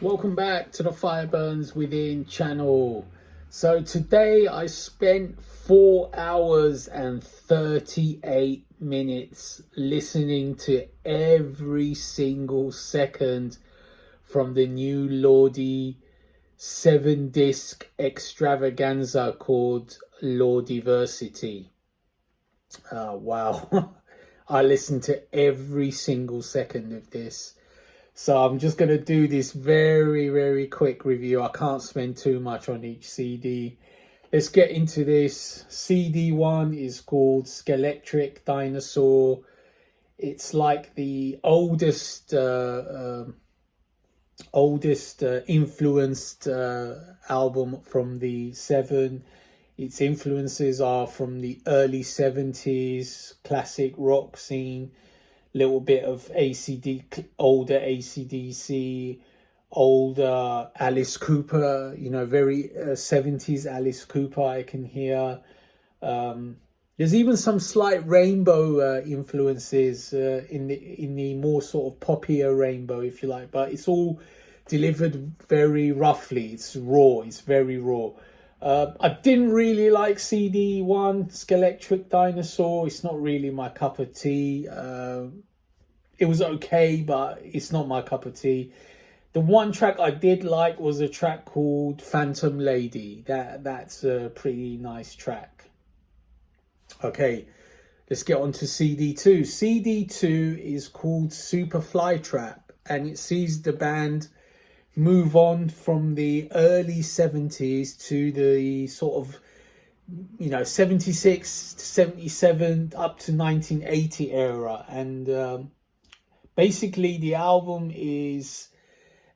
Welcome back to the Fire Burns Within channel. So today I spent 4 hours and 38 minutes listening to every single second from the new Lordi 7-disc extravaganza called Lordiversity. Wow. I listened to every single second of this. So I'm just going to do this very quick review. I can't spend too much on each CD. Let's get into this. CD 1 is called Skeletric Dinosaur. It's like the oldest influenced album from the 7. Its influences are from the early 70s classic rock scene. Little bit of older AC/DC, older Alice Cooper, very 70s Alice Cooper I can hear. There's even some slight Rainbow influences in the more sort of poppier Rainbow, if you like, but it's all delivered very roughly. It's raw, it's very raw. I didn't really like CD 1, Skeletric Dinosaur. It's not really my cup of tea. It was okay, but it's not my cup of tea. The one track I did like was a track called Phantom Lady. That's a pretty nice track. Okay, let's get on to CD 2. CD 2 is called Superfly Trap, and it sees the band move on from the early 70s to the sort of 76 to 77 up to 1980 era, and basically the album is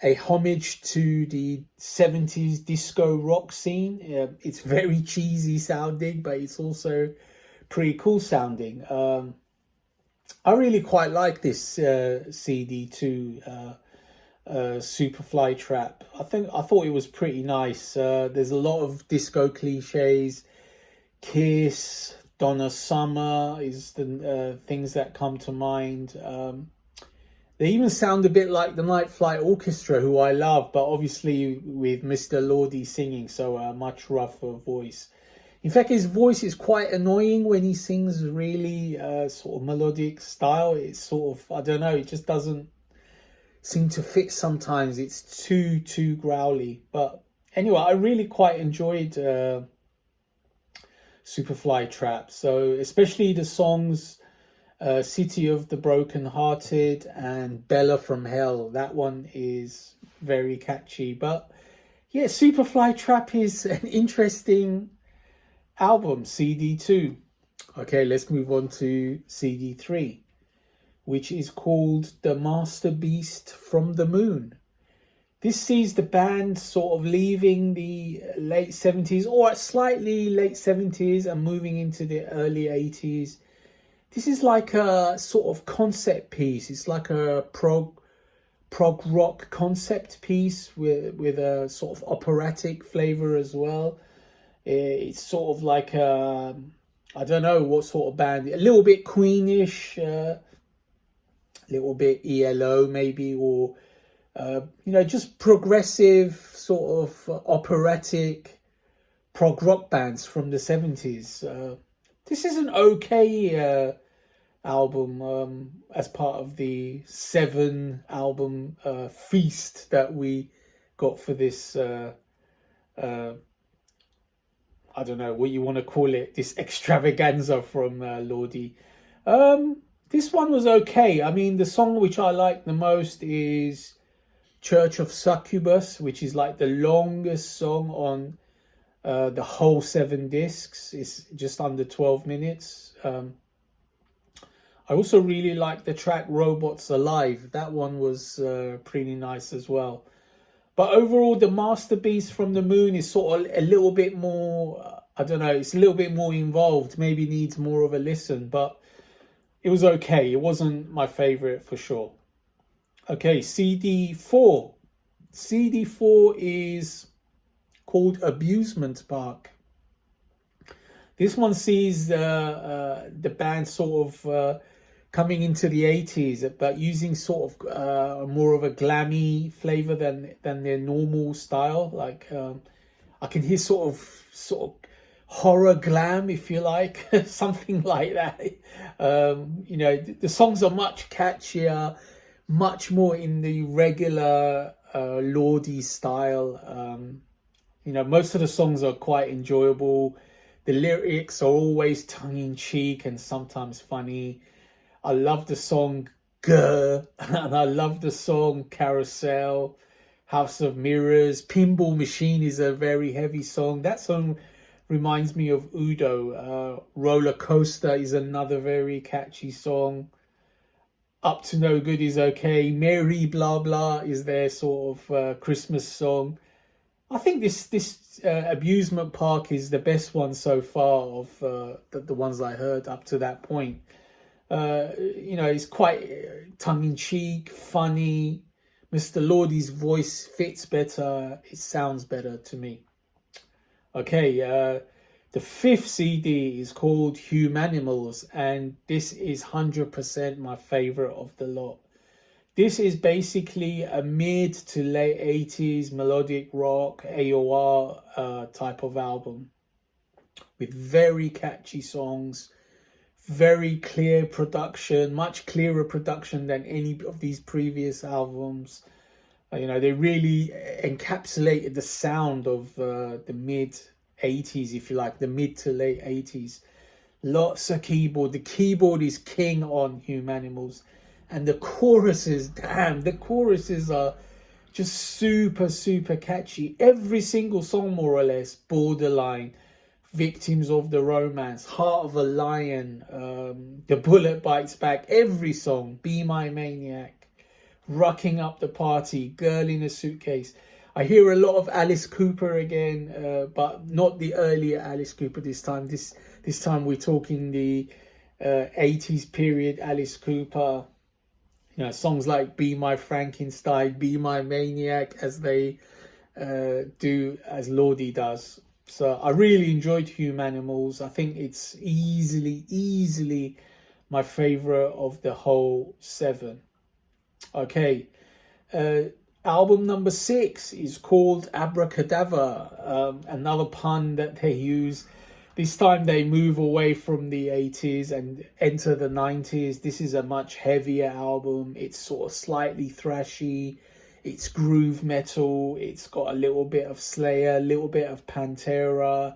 a homage to the 70s disco rock scene. It's very cheesy sounding, but it's also pretty cool sounding. I really quite like this CD 2 Superfly Trap. I thought it was pretty nice. There's a lot of disco cliches. Kiss, Donna Summer is the things that come to mind. They even sound a bit like the Night Flight Orchestra, who I love, but obviously with Mr. Lordi singing, so a much rougher voice. In fact, his voice is quite annoying when he sings really sort of melodic style. It's sort of, I don't know, it just doesn't seem to fit sometimes. It's too growly. But anyway, I really quite enjoyed Superfly Trap. So especially the songs City of the Broken Hearted and Bella from Hell. That one is very catchy. But yeah, Superfly Trap is an interesting album, CD 2. Okay, let's move on to CD 3, which is called The Master Beast from the Moon. This sees the band sort of leaving the late 70s or slightly late 70s and moving into the early 80s. This is like a sort of concept piece. It's like a prog rock concept piece with a sort of operatic flavor as well. It's sort of like I don't know what sort of band. A little bit Queenish, a little bit ELO maybe, or just progressive sort of operatic prog rock bands from the 70s. This is an okay album as part of the 7 album feast that we got for this I don't know what you want to call it, this extravaganza from Lordi. This one was okay. I mean, the song which I like the most is Church of Succubus, which is like the longest song on the whole 7 discs. It's just under 12 minutes. I also really like the track Robots Alive. That one was pretty nice as well. But overall, The Master Beast from the Moon is sort of a little bit more, I don't know, it's a little bit more involved. Maybe needs more of a listen, but it was okay. It wasn't my favorite for sure. Okay, CD 4. CD 4 is called Abusement Spark. This one sees the band sort of coming into the 80s, but using sort of more of a glammy flavor than their normal style. Like I can hear sort of horror glam, if you like, something like that. You know, the songs are much catchier, much more in the regular Lordi style. You know, most of the songs are quite enjoyable. The lyrics are always tongue-in-cheek and sometimes funny. I love the song Grr, and I love the song Carousel, House of Mirrors. Pinball Machine is a very heavy song. That song reminds me of Udo. Roller Coaster is another very catchy song. Up to No Good is okay. Mary Blah Blah is their sort of Christmas song. I think this Abusement Park is the best one so far of the ones I heard up to that point. You know, it's quite tongue-in-cheek, funny. Mr. Lordi's voice fits better. It sounds better to me. Okay, the fifth CD is called Hume Animals, and this is 100% my favorite of the lot. This is basically a mid to late 80s melodic rock, AOR type of album with very catchy songs, very clear production, much clearer production than any of these previous albums. You know, they really encapsulated the sound of the mid 80s, if you like, the mid to late 80s. Lots of keyboard. The keyboard is king on Hume Animals. And the choruses, damn, the choruses are just super, super catchy. Every single song, more or less, Borderline, Victims of the Romance, Heart of a Lion, The Bullet Bites Back, every song, Be My Maniac, Rocking Up the Party, Girl in a Suitcase. I hear a lot of Alice Cooper again, but not the earlier Alice Cooper this time. This time we're talking the 80s period Alice Cooper. You know, songs like Be My Frankenstein, Be My Maniac, as they do, as Lordi does. So I really enjoyed Hume Animals. I think it's easily my favorite of the whole 7. Okay, album number 6 is called Abracadabra. Another pun that they use. This time they move away from the 80s and enter the 90s. This is a much heavier album. It's sort of slightly thrashy. It's groove metal. It's got a little bit of Slayer, a little bit of Pantera.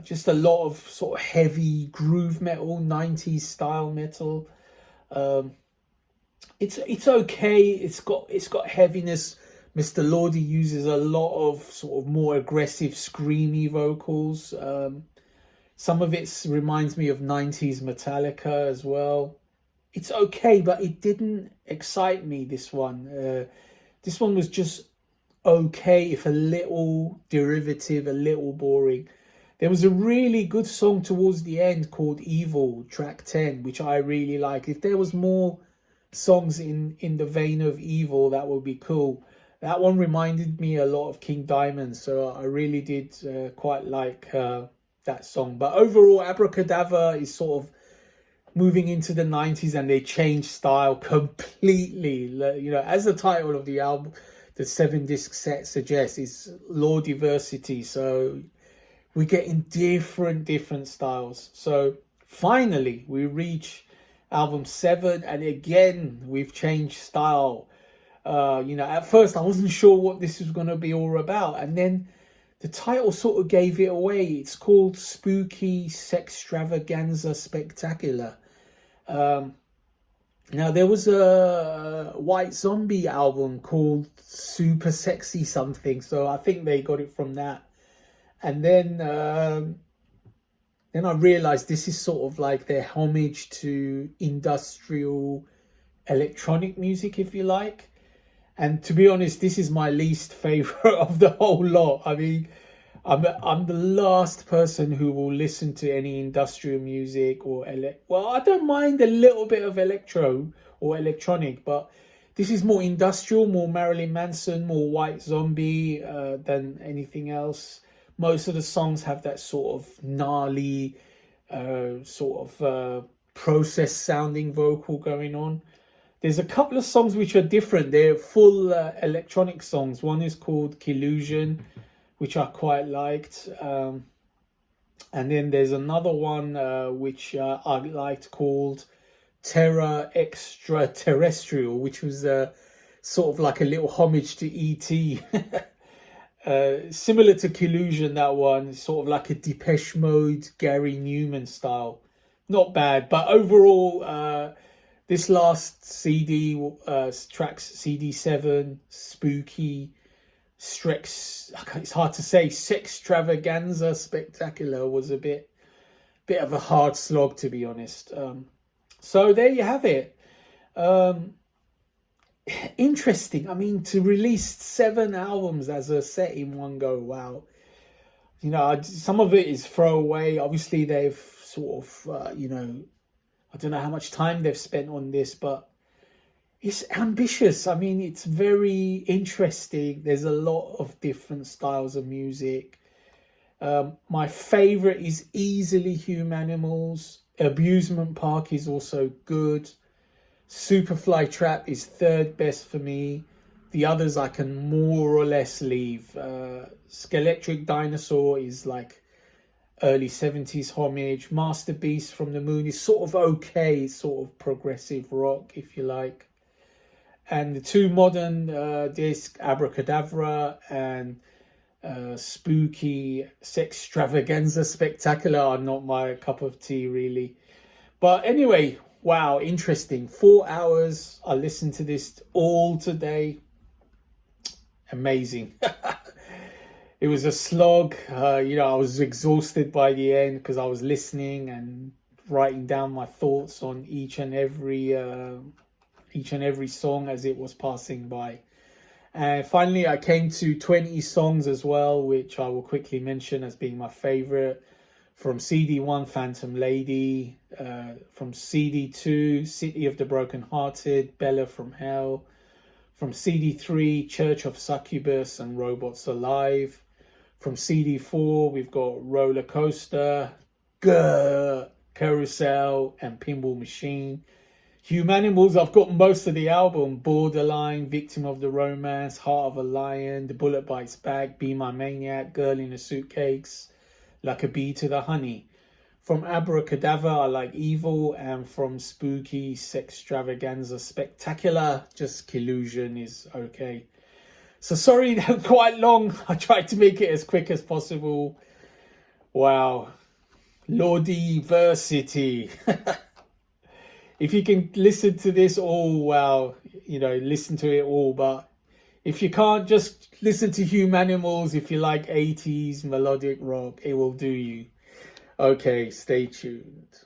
Just a lot of sort of heavy groove metal, 90s style metal. It's okay. It's got heaviness. Mr. Lordi uses a lot of sort of more aggressive, screamy vocals. Some of it reminds me of 90s Metallica as well. It's okay, but it didn't excite me, this one. This one was just okay, if a little derivative, a little boring. There was a really good song towards the end called Evil, track 10, which I really like. If there was more songs in the vein of Evil, that would be cool. That one reminded me a lot of King Diamond, so I really did quite like that song. But overall, Abracadabra is sort of moving into the 90s, and they changed style completely. You know, as the title of the album, the 7-disc set suggests, is Lordiversity. So we're getting different styles. So finally, we reach album 7, and again, we've changed style. You know, at first I wasn't sure what this was going to be all about, and then the title sort of gave it away. It's called Spooky Sextravaganza Spectacular. Now, there was a White Zombie album called Super Sexy something, so I think they got it from that. And then I realized this is sort of like their homage to industrial electronic music, if you like. And to be honest, this is my least favorite of the whole lot. I mean, I'm the last person who will listen to any industrial music or well, I don't mind a little bit of electro or electronic, but this is more industrial, more Marilyn Manson, more White Zombie than anything else. Most of the songs have that sort of gnarly, processed sounding vocal going on. There's a couple of songs which are different. They're full electronic songs. One is called Killusion, which I quite liked. And then there's another one which I liked called Terra Extraterrestrial, which was sort of like a little homage to E.T. Similar to Killusion, that one, sort of like a Depeche Mode, Gary Newman style. Not bad, but overall, this last CD, tracks CD7, Spooky, Strix, it's hard to say, Sextravaganza Spectacular was a bit of a hard slog, to be honest. So there you have it. Interesting. I mean, to release 7 albums as a set in one go, wow. You know, some of it is throwaway. Obviously, they've sort of, you know, I don't know how much time they've spent on this, but it's ambitious. I mean, it's very interesting. There's a lot of different styles of music. My favorite is easily Hume Animals. Abusement Park is also good. Superfly Trap is third best for me. The others I can more or less leave. Skeletric Dinosaur is like early 70s homage. Master Beast from the Moon is sort of okay, sort of progressive rock, if you like. And the two modern discs, Abracadabra and Spooky Sextravaganza Spectacular, are not my cup of tea, really. But anyway, wow, interesting. 4 hours. I listened to this all today. Amazing. It was a slog. You know, I was exhausted by the end because I was listening and writing down my thoughts on each and every song as it was passing by. And finally, I came to 20 songs as well, which I will quickly mention as being my favorite. From CD1, Phantom Lady. From CD2, City of the Broken Hearted, Bella from Hell. From CD3, Church of Succubus and Robots Alive. From CD4, we've got Roller Coaster, Carousel, and Pinball Machine. Hume Animals, I've got most of the album. Borderline, Victim of the Romance, Heart of a Lion, The Bullet Bites Back, Be My Maniac, Girl in a Suitcase, Like a Bee to the Honey. From Abracadabra, I like Evil, and from Spooky Sextravaganza Spectacular, just Killusion is okay. So sorry, they're quite long. I tried to make it as quick as possible. Wow. Lordiversity. If you can listen to this all, wow, you know, listen to it all. But if you can't, just listen to Hume Animals. If you like 80s melodic rock, it will do you. Okay, stay tuned.